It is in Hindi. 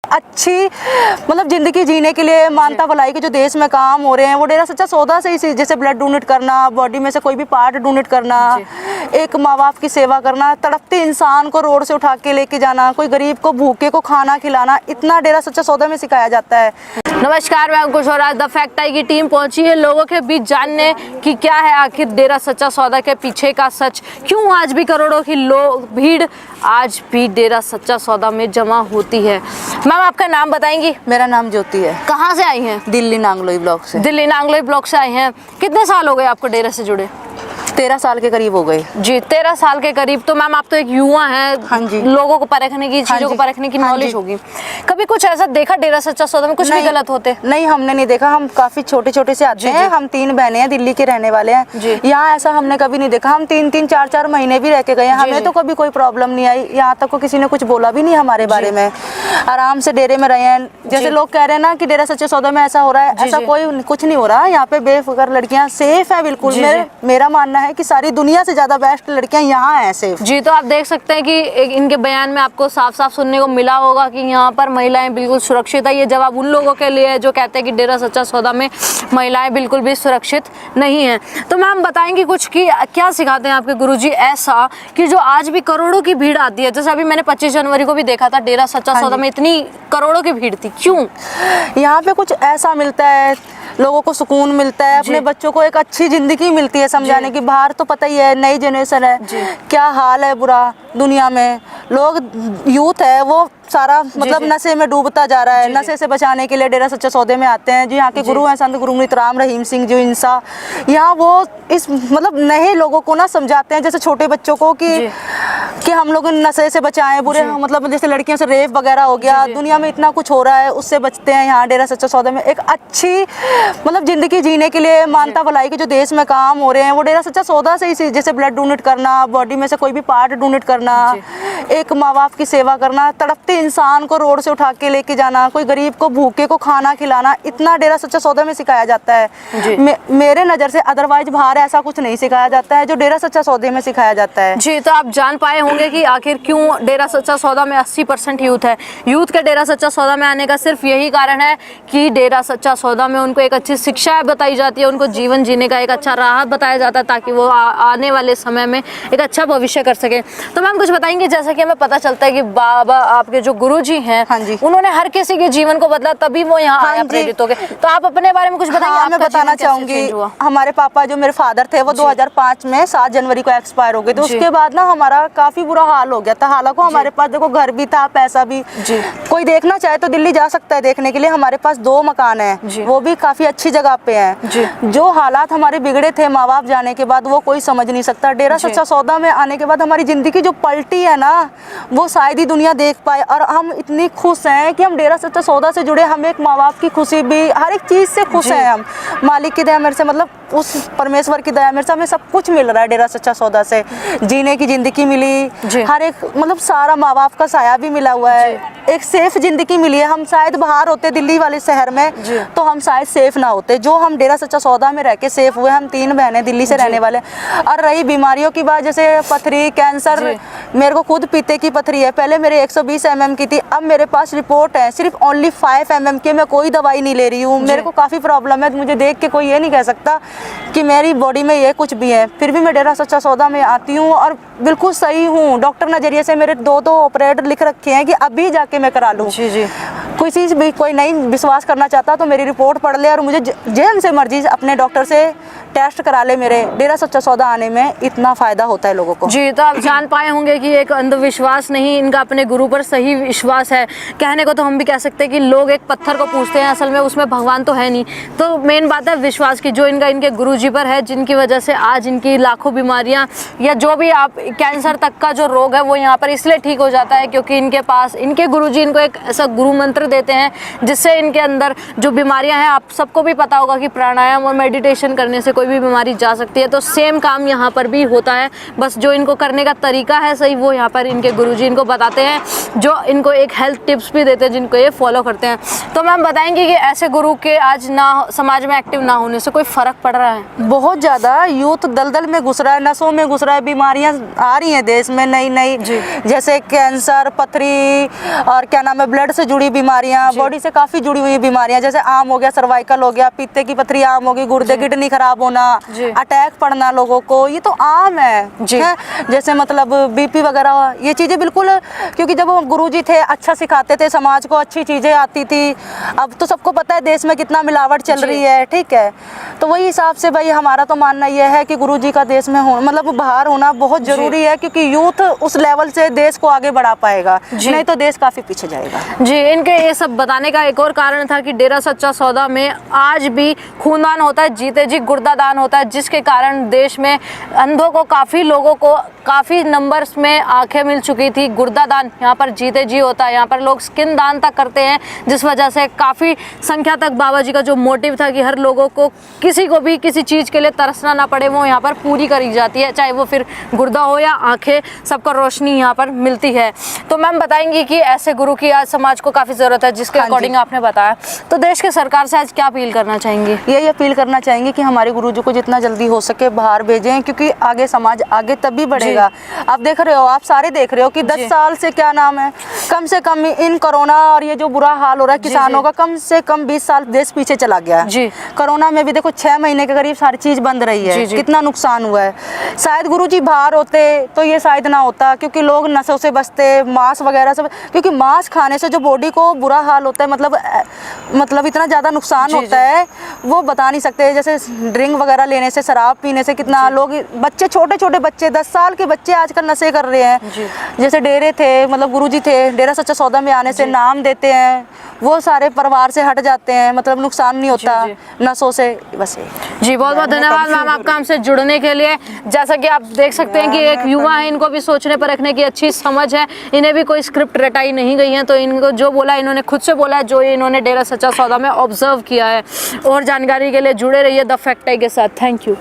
अच्छी मतलब जिंदगी जीने के लिए मानवता भलाई के जो देश में काम हो रहे हैं वो डेरा सच्चा सौदा से ही, जैसे ब्लड डोनेट करना, बॉडी में से कोई भी पार्ट डोनेट करना, एक माँ बाप की सेवा करना, तड़पते इंसान को रोड से उठा के लेके जाना, कोई गरीब को भूखे को खाना खिलाना, इतना डेरा सच्चा सौदा में सिखाया जाता है। नमस्कार, मैं अंकुश और आज द फैक्ट आई की टीम पहुंची है लोगों के बीच जानने कि क्या है आखिर डेरा सच्चा सौदा के पीछे का सच, क्यों आज भी करोड़ों की भीड़ आज भी डेरा सच्चा सौदा में जमा होती है। मैम, आपका नाम बताएंगी? मेरा नाम ज्योति है। कहाँ से आई हैं? दिल्ली नांगलोई ब्लॉक से। दिल्ली नांगलोई ब्लॉक से आई हैं। कितने साल हो गए आपको डेरा से जुड़े? 13 साल के करीब हो गए जी, 13 साल के करीब। तो मैम, आप तो एक युवा हैं। हाँ जी। लोगों को परखने की, चीजों को परखने की नॉलेज होगी। कभी कुछ ऐसा देखा डेरा सच्चा सौदा में कुछ भी गलत होते? नहीं, हमने नहीं देखा। हम काफी छोटे छोटे से आते हैं। हम 3 बहनें हैं, दिल्ली के रहने वाले हैं। यहाँ ऐसा हमने कभी नहीं देखा। हम 3-3, 4-4 महीने भी रह के गए, हमें तो कभी कोई प्रॉब्लम नहीं आई। यहाँ तक को किसी ने कुछ बोला भी नहीं हमारे बारे में। आराम से डेरे में रहे हैं। जैसे लोग कह रहे हैं ना कि डेरा सच्चे सौदा में ऐसा हो रहा है, ऐसा कोई कुछ नहीं हो रहा। यहाँ पे बेफिक्र लड़कियाँ सेफ है बिल्कुल। मेरा मानना है कि सारी दुनिया से ज्यादा बेस्ट लड़कियां यहाँ हैं सेफ। जी, तो आप देख सकते हैं कि इनके बयान में आपको साफ साफ सुनने को मिला होगा कि यहाँ पर महिलाएं बिल्कुल सुरक्षित है। ये जवाब उन लोगों के लिए है जो कहते हैं कि डेरा सच्चा सौदा में महिलाएं बिल्कुल भी सुरक्षित नहीं है। तो मैम बताएंगे कुछ कि क्या सिखाते हैं आपके गुरुजी ऐसा कि जो आज भी करोड़ों की भीड़ आती है? जैसे अभी मैंने 25 जनवरी को भी देखा था, डेरा सच्चा सौदा में इतनी करोड़ों की भीड़ थी, क्यों? यहाँ पे कुछ ऐसा मिलता है, लोगों को सुकून मिलता है, अपने बच्चों को एक अच्छी जिंदगी मिलती है समझाने की। बाहर तो पता ही है, नई जनरेशन है, क्या हाल है बुरा दुनिया में। लोग यूथ है वो सारा मतलब नशे में डूबता जा रहा है। नशे से बचाने के लिए डेरा सच्चे सौदे में आते हैं। जो यहाँ के गुरु हैं संत गुरमीत राम रहीम सिंह जी इंसा, यहाँ वो इस मतलब नए लोगों को ना समझाते हैं, जैसे छोटे बच्चों को कि हम लोग नशे से बचाएं, बुरे मतलब जैसे लड़कियों से रेप वगैरह हो गया, दुनिया में इतना कुछ हो रहा है, उससे बचते हैं। यहाँ डेरा सच्चा सौदा में एक अच्छी मतलब जिंदगी जीने के लिए मानवता भलाई के जो देश में काम हो रहे हैं वो डेरा सच्चा सौदा से ही, जैसे ब्लड डोनेट करना, बॉडी में से कोई भी पार्ट डोनेट करना, एक माँ बाप की सेवा करना, तड़पते इंसान को रोड से उठा के लेके जाना, कोई गरीब को भूखे को खाना खिलाना, इतना डेरा सच्चा सौदा में सिखाया जाता है। मेरे नज़र से अदरवाइज बाहर ऐसा कुछ नहीं सिखाया जाता है जो डेरा सच्चा सौदे में सिखाया जाता है। जी, तो आप जान पाए होंगे कि आखिर क्यों डेरा सच्चा सौदा में 80% यूथ है। यूथ के डेरा सच्चा सौदा में आने का सिर्फ यही कारण है कि डेरा सच्चा सौदा में उनको एक अच्छी शिक्षा बताई जाती है, उनको जीवन जीने का एक अच्छा राह बताया जाता है ताकि वो आने वाले समय में एक अच्छा भविष्य कर सके। तो मैम कुछ बताएंगे, जैसा कि हमें पता चलता है कि बाबा आपके जो गुरुजी हैं, उन्होंने हर किसी के जीवन को बदला, तभी वो यहाँ आया प्रेरित हो गए। तो आप अपने बारे में कुछ बताएंगे? मैं बताना चाहूंगी, हमारे पापा जो मेरे फादर थे वो 2005 में 7 जनवरी को एक्सपायर हो गए। तो उसके बाद ना हमारा काफी बुरा हाल हो गया था। हालांकि हमारे पास देखो घर भी था, पैसा भी, कोई देखना चाहे तो दिल्ली जा सकता है देखने के लिए। हमारे पास 2 मकान है, वो भी काफी अच्छी जगह पे हैं। जो हालात हमारे बिगड़े थे माँ बाप जाने के बाद वो कोई समझ नहीं सकता। डेरा सच्चा सौदा में आने के बाद हमारी जिंदगी जो पलटी है ना, वो शायद ही दुनिया देख पाए। और हम इतनी खुश हैं कि हम डेरा सच्चा सौदा से जुड़े। हम एक माँ बाप की खुशी भी, हर एक चीज से खुश हैं हम। मालिक की दया मेरे से, मतलब उस परमेश्वर की दया मेरे से हमें सब कुछ मिल रहा है डेरा सच्चा सौदा से। जीने की जिंदगी मिली, हर एक मतलब सारा माँ बाप का साया भी मिला हुआ है, एक सेफ जिंदगी मिली है। हम शायद बाहर होते दिल्ली वाले शहर में तो हम शायद सेफ ना होते, जो हम डेरा सच्चा सौदा में रह के सेफ हुए। हम 3 बहनें दिल्ली से रहने वाले। और रही बीमारियों की बात, जैसे पथरी, कैंसर, मेरे को खुद पीते की पथरी है। पहले मेरे 120 mm की थी, अब मेरे पास रिपोर्ट है सिर्फ ओनली 5 mm की। मैं कोई दवाई नहीं ले रही हूँ। मेरे को काफी प्रॉब्लम है, मुझे देख के कोई ये नहीं कह सकता कि मेरी बॉडी में ये कुछ भी है। फिर भी मैं डेरा सच्चा सौदा में आती हूँ और बिल्कुल सही हूँ। डॉक्टर नजरिए से मेरे 2 ऑपरेट लिख रखे हैं कि अभी जाके मैं करा लूँ। कोई चीज़ भी कोई नहीं विश्वास करना चाहता तो मेरी रिपोर्ट पढ़ ले और मुझे जैन से मर्जी अपने डॉक्टर से टेस्ट करा ले। मेरे डेरा सच्चा सौदा आने में इतना फायदा होता है लोगों को। जी, तो आप जान पाए होंगे कि एक अंधविश्वास नहीं, इनका अपने गुरु पर सही विश्वास है। कहने को तो हम भी कह सकते हैं कि लोग एक पत्थर को पूजते हैं, असल में उसमें भगवान तो है नहीं। तो मेन बात है विश्वास की, जो इनका इनके गुरुजी पर है, जिनकी वजह से आज इनकी लाखों बीमारियां या जो भी आप कैंसर तक का जो रोग है वो यहाँ पर इसलिए ठीक हो जाता है क्योंकि इनके पास इनके गुरुजी इनको एक ऐसा गुरु मंत्र मंत्र देते हैं जिससे इनके अंदर जो बीमारियां हैं, आप सबको भी पता होगा कि प्राणायाम और मेडिटेशन करने से कोई भी बीमारी जा सकती है, तो सेम काम यहाँ पर भी होता है। बस जो इनको करने का तरीका है सही, वो यहाँ पर इनके गुरुजी इनको बताते हैं, जो इनको एक हेल्थ टिप्स भी देते हैं जिनको ये फॉलो करते हैं। तो मैम बताएंगे कि ऐसे गुरु के आज ना समाज में एक्टिव ना होने से कोई फ़र्क पड़ रहा है? बहुत ज़्यादा यूथ दलदल में घुस रहा है, नसों में घुस रहा है, बीमारियां आ रही हैं देश में नई नई, जैसे कैंसर, पथरी और क्या नाम है, ब्लड से जुड़ी बीमारियां, बॉडी से काफ़ी जुड़ी हुई बीमारियां, जैसे आम हो गया, सर्वाइकल हो गया, पीते की पथरी आम हो गई, गुर्दे किडनी खराब होना, अटैक पड़ना लोगों को, ये तो आम है। जैसे मतलब बीपी वगैरह, ये चीज़ें बिल्कुल, क्योंकि जब गुरुजी थे अच्छा सिखाते थे, समाज को अच्छी चीज़ें आती थी। अब तो सबको पता है देश में कितना मिलावट चल रही है, ठीक है। तो वही हिसाब से भाई हमारा तो मानना यह है कि गुरुजी का देश में हो, मतलब बाहर होना बहुत ज़रूरी है, क्योंकि यूथ उस लेवल से देश को आगे बढ़ा पाएगा, नहीं तो देश काफ़ी पीछे जाएगा। जी, इनके ये सब बताने का एक और कारण था कि डेरा सच्चा सौदा में आज भी खूनदान होता है, जीते जी गुर्दा दान होता है, जिसके कारण देश में अंधों को, काफ़ी लोगों को काफ़ी नंबर्स में आंखें मिल चुकी थी। गुर्दा दान यहाँ पर जीते जी होता है, यहाँ पर लोग स्किन दान तक करते हैं, जिस वजह से काफ़ी संख्या तक बाबा जी का जो मोटिव था कि हर लोगों को, किसी को भी किसी चीज़ के लिए तरसना ना पड़े, वो यहाँ पर पूरी करी जाती है, चाहे वो फिर गुर्दा हो या आंखें, सबको रोशनी यहाँ पर मिलती है। तो मैम बताएंगी कि ऐसे गुरु की आज समाज को काफ़ी ज़रूरत है, जिसके अकॉर्डिंग आपने बताया। तो देश के सरकार से आज क्या अपील करना चाहेंगे? यही अपील करना चाहेंगे कि हमारे गुरुजी को जितना जल्दी हो सके बाहर भेजें, क्योंकि आगे समाज आगे तभी बढ़ेगा। आप देख रहे हो, आप सारे देख रहे हो कि 10 साल से क्या नाम है, कम से कम इन कोरोना और ये जो बुरा हाल हो रहा है किसानों का, कम से कम 20 साल देश पीछे चला गया है। कोरोना में भी देखो 6 महीने के करीब सारी चीज बंद रही है, कितना नुकसान हुआ है। शायद गुरुजी बाहर होते तो ये शायद ना होता, क्योंकि लोग नशों से बचते, मांस वगैरह सब, क्योंकि मांस खाने से जो बॉडी को बुरा हाल होता है, मतलब इतना ज़्यादा नुकसान होता है, वो बता नहीं सकते। जैसे ड्रिंक वगैरह लेने से, शराब पीने से कितना लोग, बच्चे, छोटे छोटे बच्चे, 10 साल के बच्चे आजकल नशे कर रहे हैं। जैसे डेरे थे, मतलब गुरुजी थे, डेरा सच्चा सौदा में आने से नाम देते हैं, वो सारे परिवार से हट जाते हैं, मतलब नुकसान नहीं होता नशों से। बस जी, बहुत बहुत धन्यवाद मैम आपका हमसे जुड़ने के लिए। जैसा कि आप देख सकते हैं कि एक युवा है, इनको भी सोचने परखने की अच्छी समझ है, इन्हें भी कोई स्क्रिप्ट रटाई नहीं गई है, तो इनको जो बोला इन्होंने खुद से बोला है, जो इन्होंने डेरा सच्चा सौदा में ऑब्जर्व किया है। और जानकारी के लिए जुड़े रहिए द फैक्ट के साथ। Thank you.